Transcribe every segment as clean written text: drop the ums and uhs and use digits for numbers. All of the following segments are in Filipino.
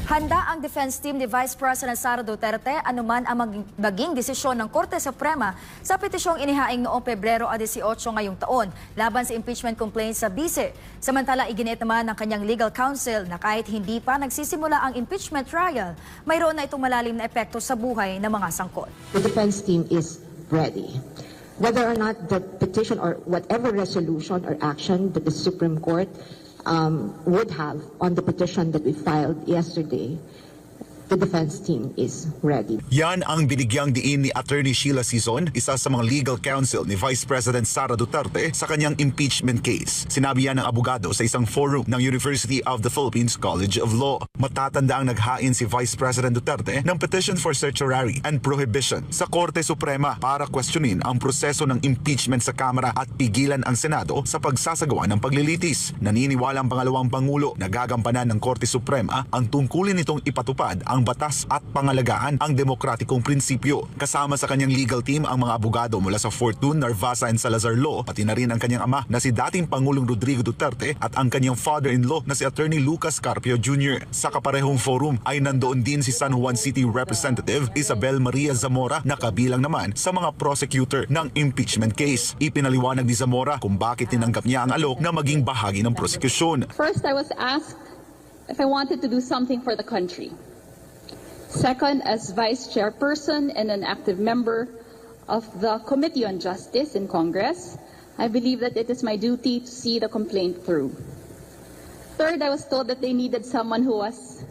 Handa ang defense team ni Vice President Sara Duterte anuman ang maging desisyon ng Korte Suprema sa petisyong inihaing noong Pebrero 18 ngayong taon laban sa impeachment complaint sa bise. Samantala, iginiit naman ng kanyang legal counsel na kahit hindi pa nagsisimula ang impeachment trial, mayroon na itong malalim na epekto sa buhay ng mga sangkot. The defense team is ready. Whether or not the petition or whatever resolution or action that the Supreme Court would have on the petition that we filed yesterday, the defense team is ready. Yan ang binigyang diin ni Attorney Sheila Sison, isa sa mga legal counsel ni Vice President Sara Duterte sa kanyang impeachment case. Sinabi yan ng abogado sa isang forum ng University of the Philippines College of Law. Matatanda ang naghain si Vice President Duterte ng petition for certiorari and prohibition sa Korte Suprema para questionin ang proseso ng impeachment sa Kamara at pigilan ang Senado sa pagsasagawa ng paglilitis. Naniniwala ang pangalawang Pangulo na gagampanan ng Korte Suprema ang tungkulin nitong ipatupad ang batas at pangalagaan ang demokratikong prinsipyo. Kasama sa kanyang legal team ang mga abogado mula sa Fortune, Narvasa and Salazar Law, pati na rin ang kanyang ama na si dating Pangulong Rodrigo Duterte at ang kanyang father-in-law na si Attorney Lucas Carpio Jr. Sa kaparehong forum ay nandoon din si San Juan City Representative Isabel Maria Zamora na kabilang naman sa mga prosecutor ng impeachment case. Ipinaliwanag ni Zamora kung bakit tinanggap niya ang alok na maging bahagi ng prosekusyon. First, I was asked if I wanted to do something for the country. Second, as Vice Chairperson and an active member of the Committee on Justice in Congress, I believe that it is my duty to see the complaint through. Third, I was told that they needed someone who was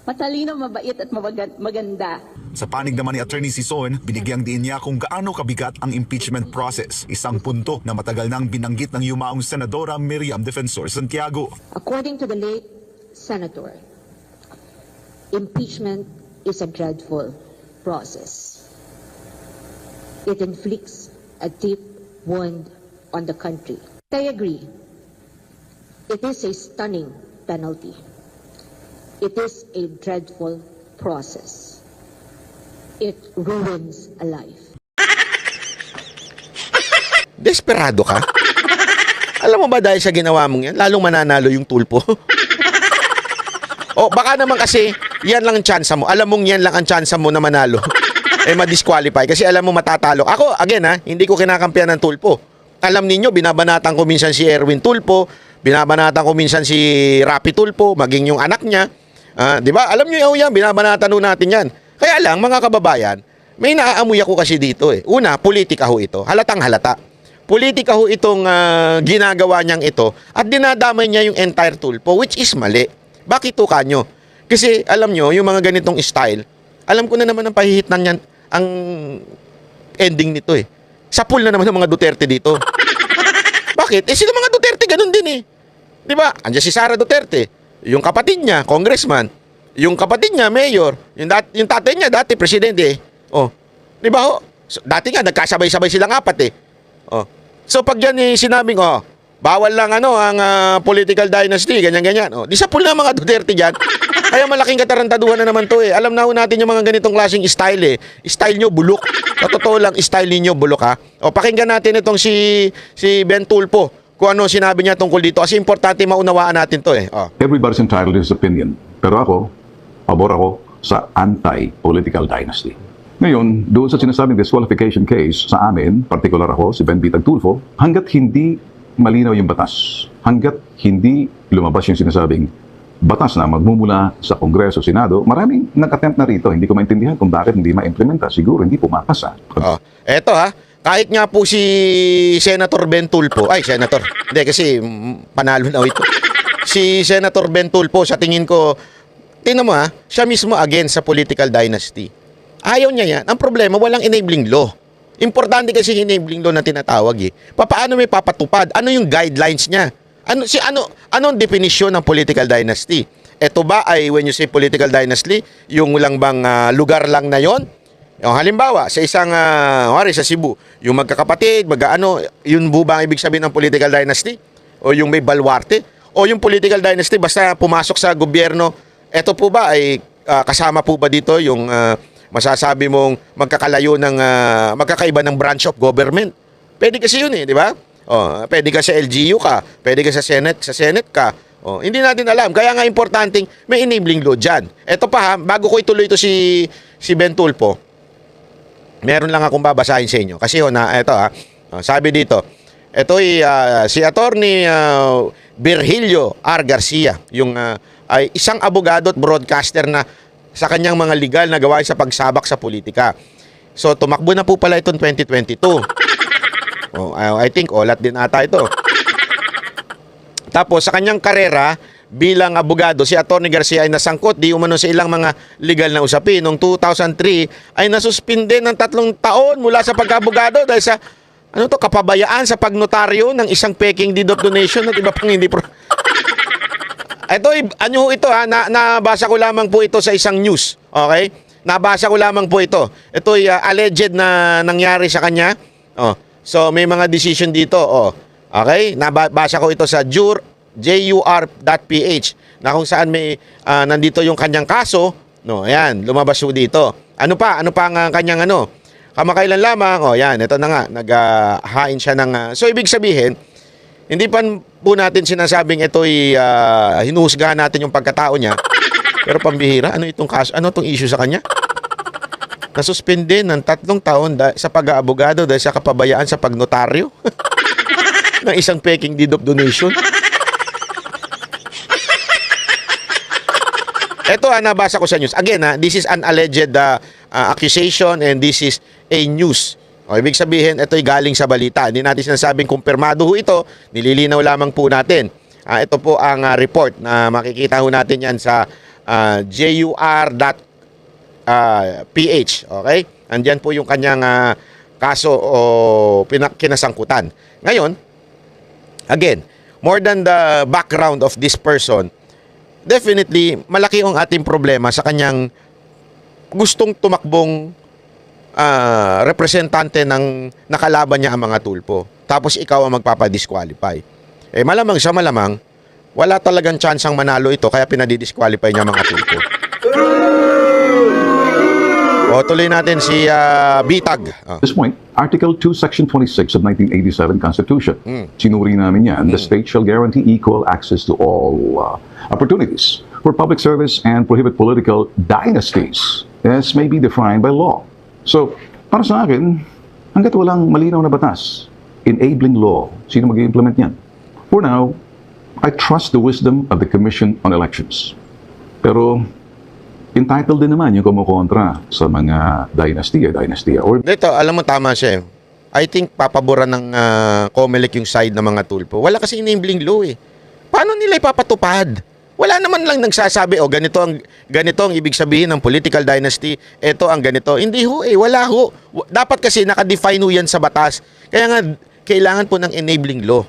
matalino, mabait at maganda. Sa panig naman ni Attorney Sison, binigyang din niya kung gaano kabigat ang impeachment process, isang punto na matagal nang binanggit ng yumaong Senadora Miriam Defensor Santiago. According to the late Senator, impeachment is a dreadful process. It inflicts a deep wound on the country. I agree. It is a stunning penalty. It is a dreadful process. It ruins a life. Desperado ka? Alam mo ba dahil sa ginawa mong yan, lalong mananalo yung tulpo? O baka naman kasi yan lang ang tsansa mo. Alam mong yan lang ang tsansa mo na manalo. Ma-disqualify kasi alam mo matatalo. Ako, again hindi ko kinakampihan ng tulpo. Alam ninyo, binabanatan ko minsan si Erwin Tulpo, binabanatan ko minsan si Rapi Tulpo, maging yung anak niya. Di ba? Alam niyo yan, binabanatan natin yan. Kaya lang, mga kababayan, may naaamoy ako kasi dito Una, politika ho ito. Halatang halata. Politika ho itong ginagawa niyang ito at dinadamay niya yung entire Tulpo, which is mali. Bakit to kanyo? Kasi alam nyo, yung mga ganitong style, alam ko na naman ang pahihitnan yan, ang ending nito Sa pool na naman ng mga Duterte dito. Bakit? Sila mga Duterte ganun din Di ba? Andiyan si Sara Duterte, yung kapatid niya, congressman, yung kapatid niya, mayor, yung tatay niya, dati presidente Di ba ho? So, dati nga, nagkasabay-sabay silang apat Oh. So pag yan sinabing, bawal lang ang political dynasty, ganyan-ganyan. Di sa pool na mga Duterte dyan. Kaya malaking katarantaduhan na naman to Alam na ho natin yung mga ganitong klaseng style Style nyo, bulok. Sa totoo lang, style ninyo, bulok pakinggan natin itong si Ben Tulpo. Kung ano sinabi niya tungkol dito. Kasi importante maunawaan natin to Everybody's entitled to his opinion. Pero ako, pabor ako sa anti-political dynasty. Ngayon, doon sa sinasabing disqualification case sa amin, particular ako, si Ben Bitag Tulfo, hanggat hindi malinaw yung batas, hanggat hindi lumabas yung sinasabing batas na magmumula sa Kongreso, Senado, maraming nag-attempt na rito. Hindi ko maintindihan kung bakit hindi ma-implementa. Siguro hindi pumapasa. Eto kahit nga po si Senator Ben Tulfo, Senator, hindi kasi panalo na ito. Si Senator Ben Tulfo, sa tingin ko, tingnan mo siya mismo against sa political dynasty. Ayaw niya yan. Ang problema, walang enabling law. Importante kasi enabling law na tinatawag Paano may papatupad? Ano yung guidelines niya? Anong definisyon ng political dynasty? Ito ba ay when you say political dynasty, yung lang bang lugar lang na yon? Halimbawa, sa isang sa Cebu, yung magkakapatid, yun ba ang ibig sabihin ng political dynasty? O yung may balwarte? O yung political dynasty basta pumasok sa gobyerno, ito po ba ay kasama po ba dito yung masasabi mong magkakalayo ng magkakaiba ng branch of government? Pwede kasi yun di ba? Pwede ka sa LGU ka, pwede ka sa Senate ka, Oh, hindi natin alam. Kaya nga importanteng may enabling law dyan. Ito pa ha, bago ko ituloy ito si Ben Tulfo, meron lang akong babasahin sa inyo. Kasi ito ha, sabi dito, ito ay si Attorney Virgilio R. Garcia, yung ay isang abogado at broadcaster na sa kanyang mga legal na gawain sa pagsabak sa politika. So tumakbo na po pala itong 2022. I think olat din ata ito. Tapos sa kanyang karera bilang abogado, si Attorney Garcia ay nasangkot di umano sa ilang mga legal na usapin. Noong 2003 ay nasuspinde ng 3 taon mula sa pag-abogado dahil sa kapabayaan sa pagnotaryo ng isang peking deed of donation at iba pang hindi Ito nabasa ko lamang po ito sa isang news. Okay? Nabasa ko lamang po ito. Ito ay alleged na nangyari sa kanya. So may mga decision dito. Okay? Nabasa ko ito sa jur.ph na kung saan may nandito yung kanyang kaso. Ayan, lumabas po dito. Ano pa ang kanyang kamakailan lamang. Yan, ito na nga. Naghahain siya ng so ibig sabihin, hindi pa po natin sinasabing ito'y hinuhusgahan natin yung pagkatao niya. Pero pambihira, ano itong kaso? Ano itong issue sa kanya? Nasuspende ng 3 taon sa pag-aabogado dahil sa kapabayaan sa pagnotaryo ng isang peking deed of donation. Ito nabasa ko sa news. Again, this is an alleged accusation and this is a news. Ibig sabihin, ito'y galing sa balita. Hindi natin sinasabing kumpirmado ho ito. Nililinaw lamang po natin. Ito po ang report na makikita ho natin yan sa jur.ph. Okay? Andyan po yung kanyang kaso o kinasangkutan. Ngayon, again, more than the background of this person, definitely, malaki ang ating problema sa kanyang gustong tumakbong representante ng nakalaban niya ang mga tulpo. Tapos ikaw ang magpapadisqualify. Malamang siya wala talagang tsansang manalo ito kaya pinadidisqualify niya mga tulpo. Tuloy natin si Bitag. At this point, Article 2, Section 26 of 1987 Constitution. Sinuri namin yan. The state shall guarantee equal access to all opportunities for public service and prohibit political dynasties as may be defined by law. So, para sa akin, hanggat walang malinaw na batas, enabling law, sino mag-i-implement yan? For now, I trust the wisdom of the Commission on Elections. Pero, entitled din naman yung kumukontra sa mga dynasty. Or Dito, alam mo tama siya. I think papaboran ng COMELEC yung side ng mga tulpo. Wala kasi enabling law Paano nila ipapatupad? Wala naman lang nagsasabi, ganito ang ibig sabihin ng political dynasty, ito ang ganito. Hindi wala ho. Dapat kasi nakadefine ho yan sa batas. Kaya nga, kailangan po ng enabling law.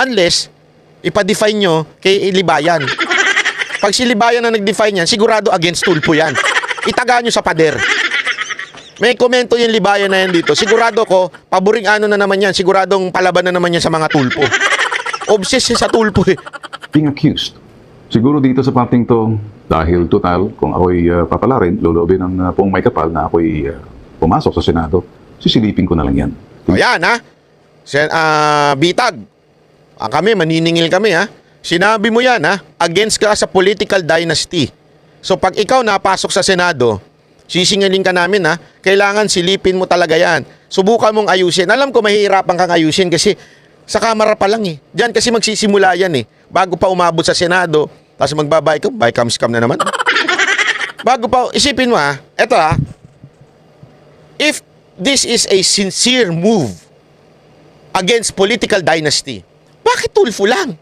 Unless, ipa-define nyo kay Libayan. Pag si Libayan na nag-define yan, sigurado against tulpo yan. Itaga nyo sa pader. May komento yung Libayan na yan dito. Sigurado ko, paboring na naman yan. Siguradong palaban na naman yan sa mga tulpo. Obsessed sa tulpo being accused. Siguro dito sa parting to, dahil total, kung ako'y papalarin, lulobin ng pong may kapal na ako'y pumasok sa Senado, sisilipin ko na lang yan. Yan Bitag. Kami, maniningil kami Sinabi mo yan against ka sa political dynasty. So pag ikaw napasok sa Senado, sisingaling ka namin kailangan silipin mo talaga yan. Subukan mong ayusin. Alam ko mahihirapan kang ayusin kasi sa Kamara pa lang Diyan kasi magsisimula yan bago pa umabot sa Senado, tapos magbabay ka, by cam scam na naman. Bago pa, isipin mo eto if this is a sincere move against political dynasty, bakit tulfo lang?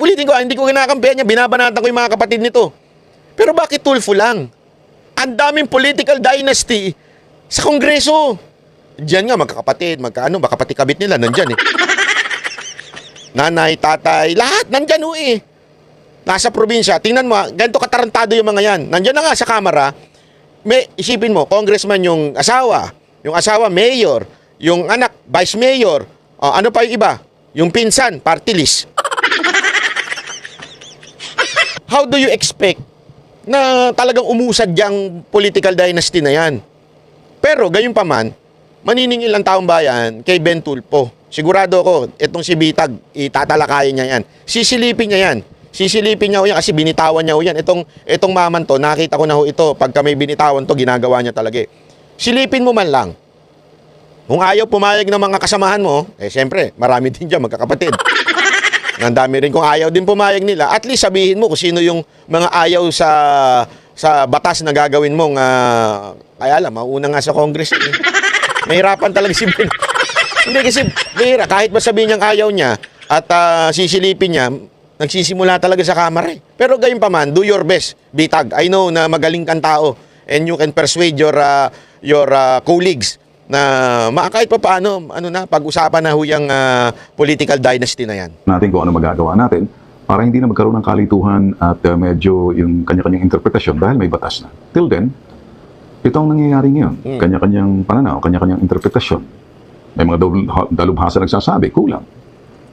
Ulitin ko, hindi ko kinakampihan niya, binabanatan ko yung mga kapatid nito. Pero bakit tulfo lang? Ang daming political dynasty sa Kongreso. Diyan nga, magkakapatid, baka pati kabit nila, nandyan Nanay, tatay, lahat, nandyan Nasa probinsya, tingnan mo, ganito katarantado yung mga yan. Nandyan na nga sa Kamara, isipin mo, congressman yung asawa mayor, yung anak, vice mayor, ano pa yung iba? Yung pinsan, party list. How do you expect na talagang umusad yung political dynasty na yan? Pero, gayon pa man, maniningil ang taong bayan kay Ben Tulfo. Sigurado ako, itong si Bitag, itatalakayin niya yan. Sisilipin niya yan. Sisilipin niya ho yan kasi binitawan niya ho yan. Itong maman to, nakita ko na ho ito. Pagka may binitawan to, ginagawa niya talaga. Silipin mo man lang. Kung ayaw pumayag ng mga kasamahan mo, siyempre, marami din dyan, magkakapatid. Ang dami rin kung ayaw din pumayag nila. At least sabihin mo kung sino yung mga ayaw sa batas na gagawin mong, kaya alam, mauna nga sa Congress. Mahirapan talaga si Ben. Hindi kasi, mahirap. Kahit ba sabihin niyang ayaw niya at sisilipin niya, nagsisimula talaga sa kamera. Pero gayon pa man, do your best, Bitag. I know na magaling kang tao and you can persuade your colleagues na kahit pa paano, pag-usapan na huyang political dynasty na yan. Natin kung ano magagawa natin para hindi na magkaroon ng kalituhan at medyo yung kanya-kanyang interpretasyon dahil may batas na. Till then, ito ang nangyayari ngayon. Kanya-kanyang pananaw, kanya-kanyang interpretasyon. May mga dalubhasa nagsasabi, kulang.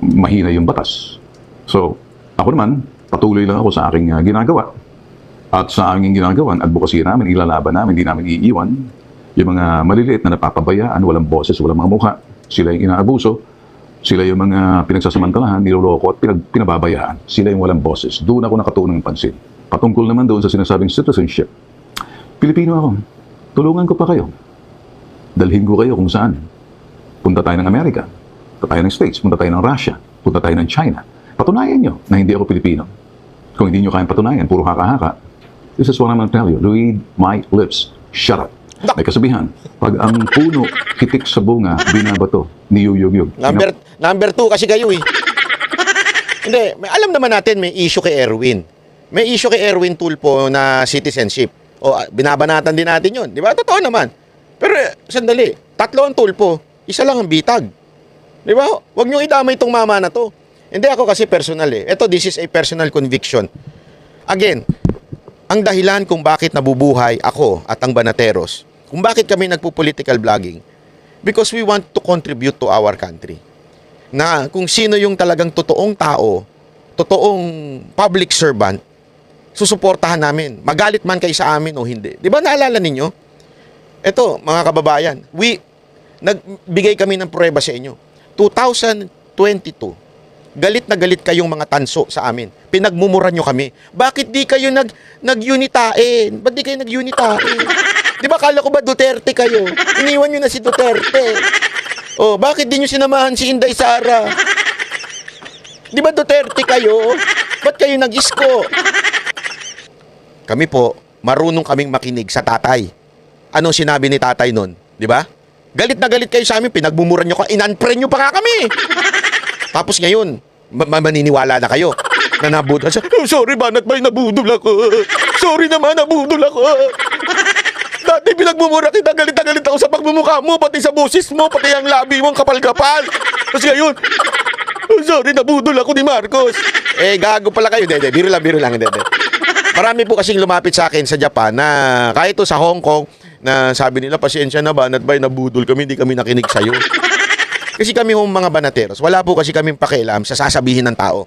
Mahina yung batas. So, ako naman, patuloy lang ako sa aking ginagawa. At sa aming ginagawa, advocacy namin, ilalaban namin, hindi namin iiwan. Yung mga maliliit na napapabayaan, walang boses, walang mga mukha. Sila yung inaabuso. Sila yung mga pinagsasamantalahan, niloloko at pinababayaan. Sila yung walang boses. Doon ako nakatunong ng pansin. Patungkol naman doon sa sinasabing citizenship. Pilipino ako. Tulungan ko pa kayo. Dalhin ko kayo kung saan. Punta tayo ng Amerika. Punta tayo ng States. Punta tayo ng Russia. Punta tayo ng China. Patunayan nyo na hindi ako Pilipino. Kung hindi nyo kayang patunayan, puro haka-haka. This is what I'm going to tell you. Read my lips. Shut up. May kasabihan, pag ang puno hitik sa bunga, binabato, niyuyugyug. Number 2 kasi kayo eh. Hindi, alam naman natin may issue kay Erwin. May issue kay Erwin Tulfo na citizenship. O binabanatan din natin yun. Di ba? Totoo naman. Pero sandali, 3 ang Tulfo, 1 lang ang Bitag. Di ba? Huwag nyo idamay itong mama na to. Hindi ako kasi personal eh. Ito, this is a personal conviction. Again, ang dahilan kung bakit nabubuhay ako at ang Banateros, kung bakit kami nagpo-political vlogging, because we want to contribute to our country. Na kung sino yung talagang totoong tao, totoong public servant, susuportahan namin. Magalit man kayo sa amin o hindi. Di ba naalala ninyo? Ito, mga kababayan, nagbigay kami ng prueba sa inyo. 2022, galit na galit kayong mga tanso sa amin. Pinagmumura nyo kami. Bakit di kayo nag-unitain? Ba't di kayo nag-unitain? Di ba kala ko ba Duterte kayo? Iniwan nyo na si Duterte. Oh, bakit di nyo sinamahan si Inday Sara? Di ba Duterte kayo? Ba't kayo nag-isko? Kami po, marunong kaming makinig sa tatay. Anong sinabi ni tatay nun? Di ba? Galit na galit kayo sa amin, pinagmumuran nyo ka, in-unfriend nyo pa nga kami. Tapos ngayon, maniniwala na kayo na nabudol. Oh, sorry, Banat Bay, nabudol ako. Sorry naman, nabudol ako. Dati pinagmumura kita, galit na galit ako sa pagmumukha mo, pati sa boses mo, pati ang labi mong kapal-kapal. Tapos ngayon, oh, sorry, nabudol ako ni Marcos. Gago pala kayo. Biro lang. Marami po kasing lumapit sa akin sa Japan na kahit to sa Hong Kong na sabi nila, pasensya na Banat Bay, nabudol kami, hindi kami nakinig sa'yo. Kasi kami hong mga Banateros, wala po kasi kaming pakialam sa sasabihin ng tao.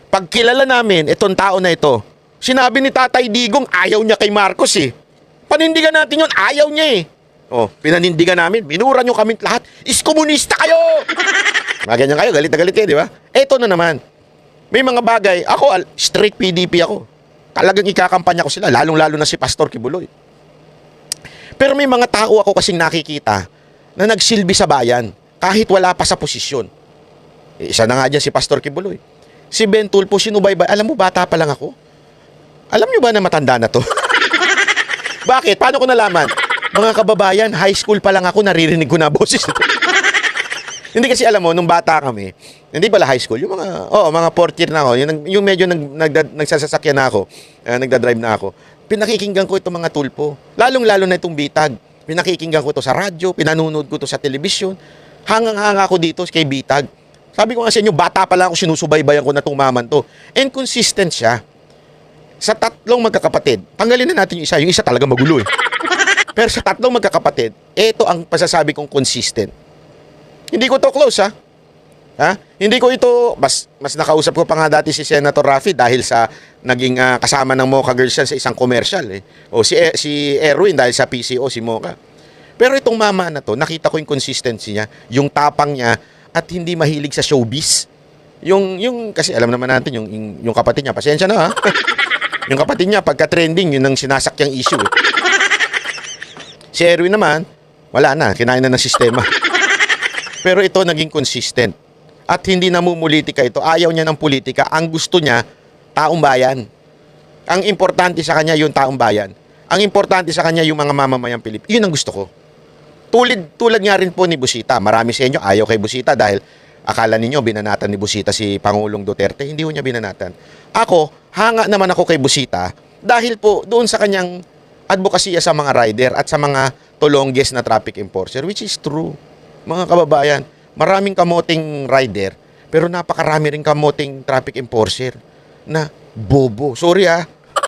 Pag kilala namin itong tao na ito, sinabi ni Tatay Digong, ayaw niya kay Marcos eh. Panindigan natin yun, ayaw niya eh. Oh, pinanindigan namin, minura nyo kami lahat, iskomunista kayo! Mga ganyan kayo, galit na galit kayo, di ba? Eto na naman, may mga bagay, ako, straight PDP ako. Talagang ikakampanya ko sila, lalong-lalo na si Pastor Kibuloy. Pero may mga tao ako kasing nakikita na nagsilbi sa bayan kahit wala pa sa posisyon. Isa na nga dyan si Pastor Kibuloy. Si Ben Tulfo, sinubaybay. Alam mo, bata pa lang ako. Alam nyo ba na matanda na to? Bakit? Paano ko nalaman? Mga kababayan, high school pa lang ako, naririnig ko na boses. Hindi kasi alam mo, nung bata kami, hindi pala high school, yung mga fourth year na ako, yung medyo nagsasasakyan na ako, nagdadrive na ako, pinakikinggan ko itong mga Tulfo. Lalong-lalo na itong Bitag. Pinakikinggan ko ito sa radyo, pinanunod ko ito sa telebisyon. Hangang-hanga ako dito kay Bitag. Sabi ko nga sa inyo, bata pa lang ako, sinusubaybayan ko na itong maman to. And consistent siya. Sa 3 magkakapatid, tanggalin na natin yung isa talaga magulo eh. Pero sa 3 magkakapatid, ito ang pasasabi kong consistent. Hindi ko to close ha. Hindi ko ito, mas nakausap ko pa nga dati si Senator Raffy dahil sa naging kasama ng Mocha Girls yan sa isang commercial eh. O si Erwin dahil sa PCO, si Mocha. Pero itong mama na to, nakita ko yung consistency niya, yung tapang niya, at hindi mahilig sa showbiz. Yung kasi alam naman natin, yung kapatid niya, pasensya na ha. Yung kapatid niya, pagka trending, yun ang sinasakyang issue. Si Erwin naman, wala na, kinain na ng sistema. Pero ito naging consistent. At hindi namumulitika ito. Ayaw niya ng politika. Ang gusto niya, taong bayan. Ang importante sa kanya, yung taong bayan. Ang importante sa kanya, yung mga mamamayang Pilipino. Yun ang gusto ko. Tulad nga rin po ni Busita. Marami sa inyo ayaw kay Busita dahil akala ninyo binanatan ni Busita si Pangulong Duterte. Hindi ho niya binanatan. Ako, hanga naman ako kay Busita dahil po doon sa kanyang advokasya sa mga rider at sa mga tulongges na traffic enforcer, which is true. Mga kababayan, maraming kamoting rider pero napakarami rin kamoting traffic enforcer na bobo. Sorry